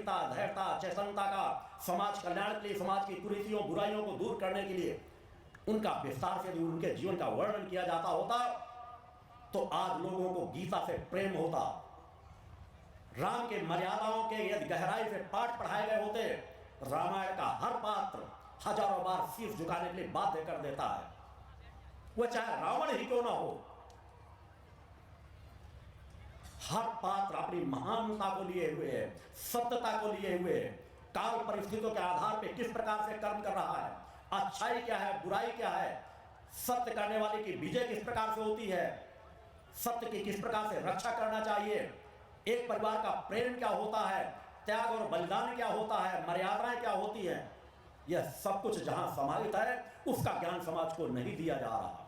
सहनशीलता, धैर्यता, चेतनता का समाज कल्याण के लिए, समाज की कुरीतियों बुराइयों को दूर करने के लिए उनका विस्तार से उनके जीवन का वर्णन किया जाता होता तो आज लोगों को गीता से प्रेम होता, राम के मर्यादाओं के यदि गहराई से पाठ पढ़ाए गए होते। रामायण का हर पात्र हजारों बार शीश झुकाने के लिए बाध्य कर देता है, वह चाहे रावण ही क्यों ना हो। हर पात्र अपनी महानता को लिए हुए है, सत्यता को लिए हुए है, काल परिस्थितियों के आधार पर किस प्रकार से कर्म कर रहा है, अच्छाई क्या है, बुराई क्या है, सत्य करने वाले की विजय किस प्रकार से होती है, सत्य की किस प्रकार से रक्षा करना चाहिए, एक परिवार का प्रेम क्या होता है, त्याग और बलिदान क्या होता है, मर्यादाएं क्या होती है, यह सब कुछ जहां समाहित है उसका ज्ञान समाज को नहीं दिया जा रहा।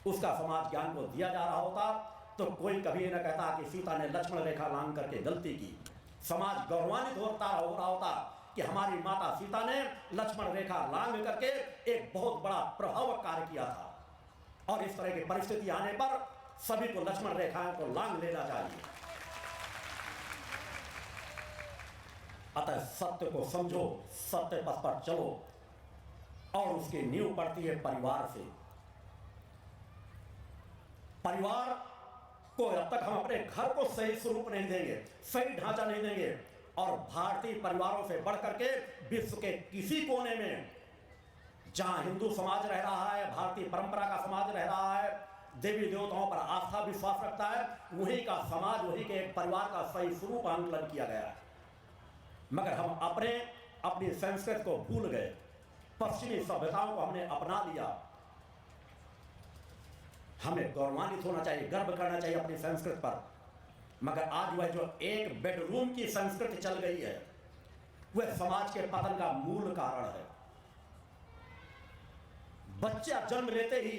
उसका समाज ज्ञान को दिया जा रहा होता तो कोई कभी न कहता कि सीता ने लक्ष्मण रेखा लांघ करके गलती की। समाज गौरवान्वित हो रहा होता कि हमारी माता सीता ने लक्ष्मण रेखा लांघ करके एक बहुत बड़ा प्रभावक कार्य किया था। और इस तरह की परिस्थिति आने पर सभी को लक्ष्मण रेखाओं को लांघ लेना चाहिए। अतः सत्य को समझो, सत्य पथ पर चलो, और उसकी नींव पड़ती है परिवार से। परिवार को जब तक हम अपने घर को सही स्वरूप नहीं देंगे, सही ढांचा नहीं देंगे, और भारतीय परिवारों से बढ़ करके विश्व के किसी कोने में जहां हिंदू समाज रह रहा है, भारतीय परंपरा का समाज रह रहा है, देवी देवताओं पर आस्था विश्वास रखता है, वही का समाज, वही के एक परिवार का सही स्वरूप आंकलन किया गया है। मगर हम अपनी संस्कृति को भूल गए, पश्चिमी सभ्यताओं को हमने अपना लिया। हमें गौरवान्वित होना चाहिए, गर्व करना चाहिए अपनी संस्कृति पर, मगर आज वह जो एक बेडरूम की संस्कृति चल गई है वह समाज के पतन का मूल कारण है। बच्चा जन्म लेते ही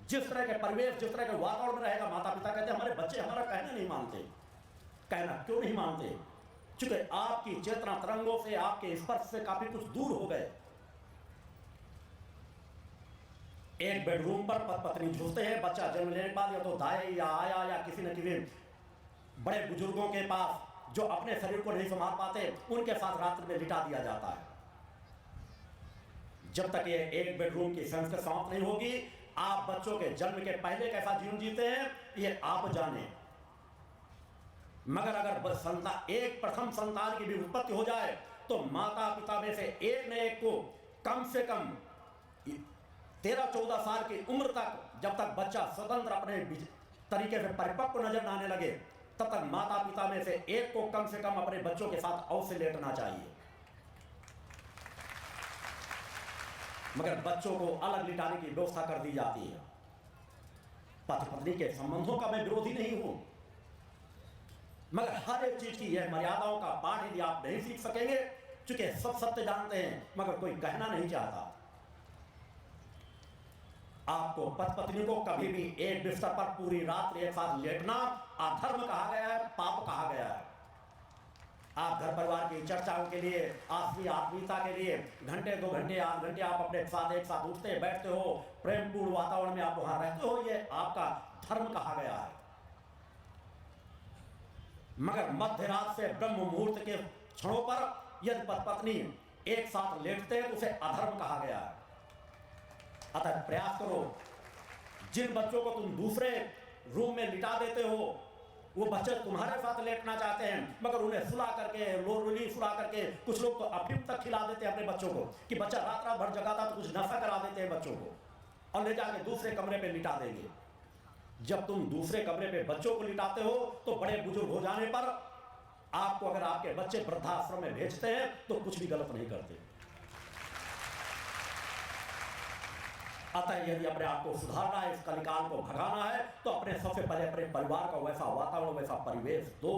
जिस तरह के परिवेश, जिस तरह के वातावरण में रहेगा, माता पिता कहते हैं हमारे बच्चे हमारा कहना नहीं मानते। कहना क्यों नहीं मानते? चूंकि आपकी चेतना तरंगों से, आपके स्पर्श से काफी कुछ दूर हो गए। एक बेडरूम पर पति पत्नी झूलते हैं, बच्चा जन्म लेने के बाद या तो दाई या आया या किसी न किसी बड़े बुजुर्गों के पास जो अपने शरीर को नहीं संभाल पाते उनके साथ रात्रि में लिटा दिया जाता है। जब तक ये एक बेडरूम की संस्कृति समाप्त नहीं होगी, आप बच्चों के जन्म के पहले कैसा जीवन जीते हैं ये आप जाने। मगर अगर एक प्रथम संतान की भी उत्पत्ति हो जाए तो माता पिता में से एक न एक को कम से कम 13-14 साल की उम्र तक, जब तक बच्चा स्वतंत्र अपने तरीके से परिपक्व नजर आने लगे, तब तक माता पिता में से एक को कम से कम अपने बच्चों के साथ अवश्य लेटना चाहिए। मगर बच्चों को अलग लिटाने की व्यवस्था कर दी जाती है। पति पत्नी के संबंधों का मैं विरोधी नहीं हूं, मगर हर एक चीज की यह मर्यादाओं का पाठ यदि आप नहीं सीख सकेंगे, चूंकि सब सत्य जानते हैं मगर कोई कहना नहीं चाहता। आपको पति पत्नी को कभी भी एक बिस्तर पर पूरी रात एक साथ लेटना अधर्म कहा गया है, पाप कहा गया है। आप घर परिवार की चर्चाओं के लिए, आपसी आत्मीयता के लिए घंटे 2 घंटे 8 घंटे आप अपने साथ एक साथ उठते बैठते हो, प्रेमपूर्ण वातावरण में आप वहां रहते हो, ये आपका धर्म कहा गया है। मगर मध्य रात से ब्रह्म मुहूर्त के क्षणों पर यदि पति पत्नी एक साथ लेटते हैं तो उसे अधर्म कहा गया है। अतः प्रयास करो, जिन बच्चों को तुम दूसरे रूम में लिटा देते हो वो बच्चे तुम्हारे साथ लेटना चाहते हैं, मगर उन्हें सुला करके, लोरी सुला करके, कुछ लोग तो अफीम तक खिला देते हैं अपने बच्चों को कि बच्चा रात भर जगाता तो कुछ नशा करा देते हैं बच्चों को और ले जाके दूसरे कमरे पे लिटा देंगे। जब तुम दूसरे कमरे पे बच्चों को लिटाते हो तो बड़े बुजुर्ग हो जाने पर आपको अगर आपके बच्चे वृद्धाश्रम में भेजते हैं तो कुछ भी गलत नहीं करते। अतः यदि अपने आप को सुधारना है, इस कलिकाल को भगाना है, तो अपने सबसे पहले अपने परिवार का वैसा वातावरण, वैसा परिवेश दो।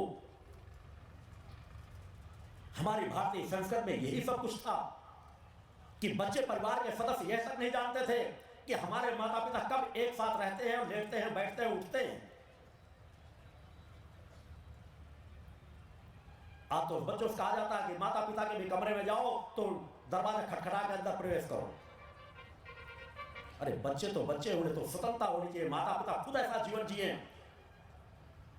हमारी भारतीय संस्कृति में यही सब कुछ था कि बच्चे परिवार के सदस्य यह सब नहीं जानते थे कि हमारे माता पिता कब एक साथ रहते हैं, लेटते हैं, बैठते हैं, उठते हैं। आप तो बच्चों से कहा जाता है कि माता पिता के भी कमरे में जाओ तो दरवाजा खटखटा के अंदर प्रवेश करो। अरे बच्चे तो बच्चे, उन्हें तो स्वतंत्रता होनी चाहिए, माता पिता खुद ऐसा जीवन जिए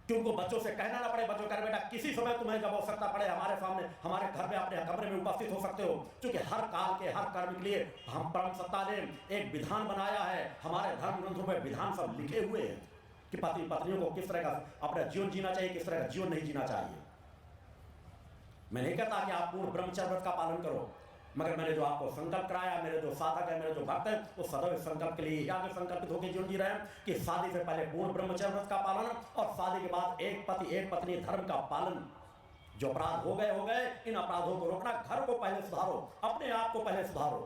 कि उनको बच्चों से कहना ना पड़े, बच्चों कह बेटा किसी समय तुम्हें जब आवश्यकता पड़े हमारे सामने, हमारे घर में, अपने कमरे में उपस्थित हो सकते हो। क्योंकि हर काल के हर कर्म के लिए हम परम सत्ता ने एक विधान बनाया है। हमारे धर्म ग्रंथों में विधान सब लिखे हुए हैं कि पति पत्नियों को किस तरह का अपना जीवन जीना चाहिए, किस तरह का जीवन नहीं जीना चाहिए। मैं नहीं कहता कि आप पूर्ण ब्रह्मचर्य व्रत का पालन करो, मगर मैंने जो आपको संकल्प कराया, मेरे जो साधक है, मेरे जो भक्त है, वो सदैव संकल्प के लिए आगे संकल्पित होकर जीवन जी रहे हैं कि शादी से पहले पूर्ण ब्रह्मचर्य व्रत का पालन और शादी के बाद एक पति एक पत्नी धर्म का पालन। जो अपराध हो गए, इन अपराधों को रोकना। घर को पहले सुधारो, अपने आप को पहले सुधारो।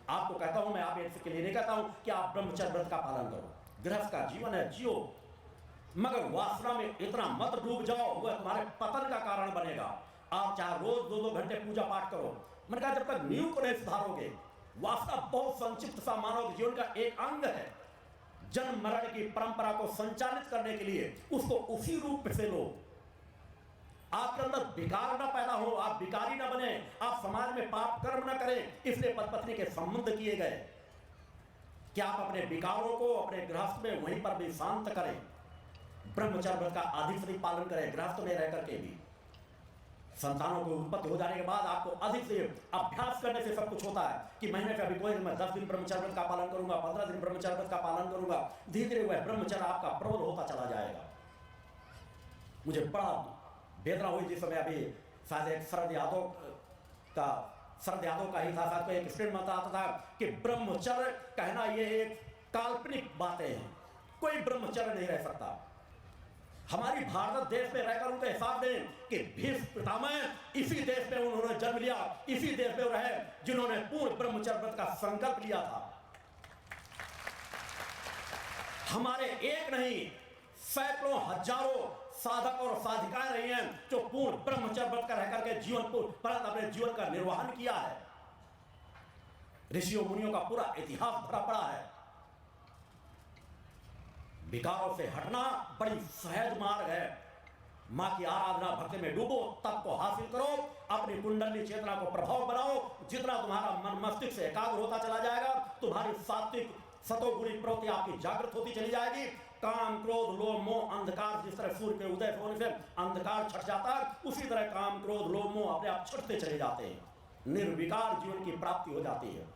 आपको कहता हूं मैं, आप इसके लिए नहीं कहता हूं कि आप ब्रह्मचर्य व्रत का पालन करो। गृहस्थ का जीवन है, जियो, मगर वासना में इतना मत डूब जाओ, वह तुम्हारे पतन का कारण बनेगा। आप चाहे रोज 2-2 घंटे पूजा पाठ करो, मैंने कहा जब तक नींव को नहीं सुधारोगे, वासना बहुत संक्षिप्त सा मानव जीवन का एक अंग है। जन्म मरण की परंपरा को संचालित करने के लिए उसको उसी रूप से लो। आपके अंदर विकार न पैदा हो, आप विकारी न बने, आप समाज में पाप कर्म न करें, इसलिए पति पत्नी के संबंध किए गए कि आप अपने विकारों को अपने गृहस्थ में वहीं पर भी शांत करें। ब्रह्मचर्य व्रत का अधिक से अधिक पालन करें, गृहस्थ में रह करके भी। संतानों को उत्पत्ति हो जाने के बाद आपको अधिक से अभ्यास करने से सब कुछ होता है कि महीने पे अभी कोई मैं 10 दिन ब्रह्मचर्य व्रत का पालन करूंगा, 15 दिन ब्रह्मचर्य व्रत का पालन करूंगा, धीरे धीरे वह ब्रह्मचर्य आपका प्रबल होता चला जाएगा। मुझे बड़ा वेदना हुई जिस समय अभी शायद एक शरद यादव का ही था, शायद एक स्टेटमेंट में आता था कि ब्रह्मचर्य कहना ये एक काल्पनिक बातें हैं, कोई ब्रह्मचर्य नहीं रह सकता। हमारी भारत देश में रहकर उनको हिसाब दें कि भीष्म पितामह इसी देश में उन्होंने जन्म लिया, इसी देश में रहे जिन्होंने पूर्ण ब्रह्मचर्य व्रत का संकल्प लिया था। हमारे एक नहीं सैकड़ों हजारों साधक और साधिकाएं रही हैं जो पूर्ण ब्रह्मचर्य व्रत का रह करके जीवन को अपने जीवन का निर्वहन किया है। ऋषियों मुनियों का पूरा इतिहास भरा पड़ा है। विकारों से हटना बड़ी सहज मार्ग है। मां की आराधना भक्ति में डूबो, तप को हासिल करो, अपनी कुंडली चेतना को प्रभाव बनाओ। जितना तुम्हारा मन मस्तिष्क से एकाग्र होता चला जाएगा, तुम्हारी सात्विक सतोगुणी प्रवृत्ति आपकी जागृत होती चली जाएगी। काम क्रोध लोभ मोह अंधकार, जिस तरह सूर्य के उदय होने से अंधकार छट जाता है, उसी तरह काम क्रोध लोभ मोह अपने आप छटते चले जाते हैं। निर्विकार जीवन की प्राप्ति हो जाती है।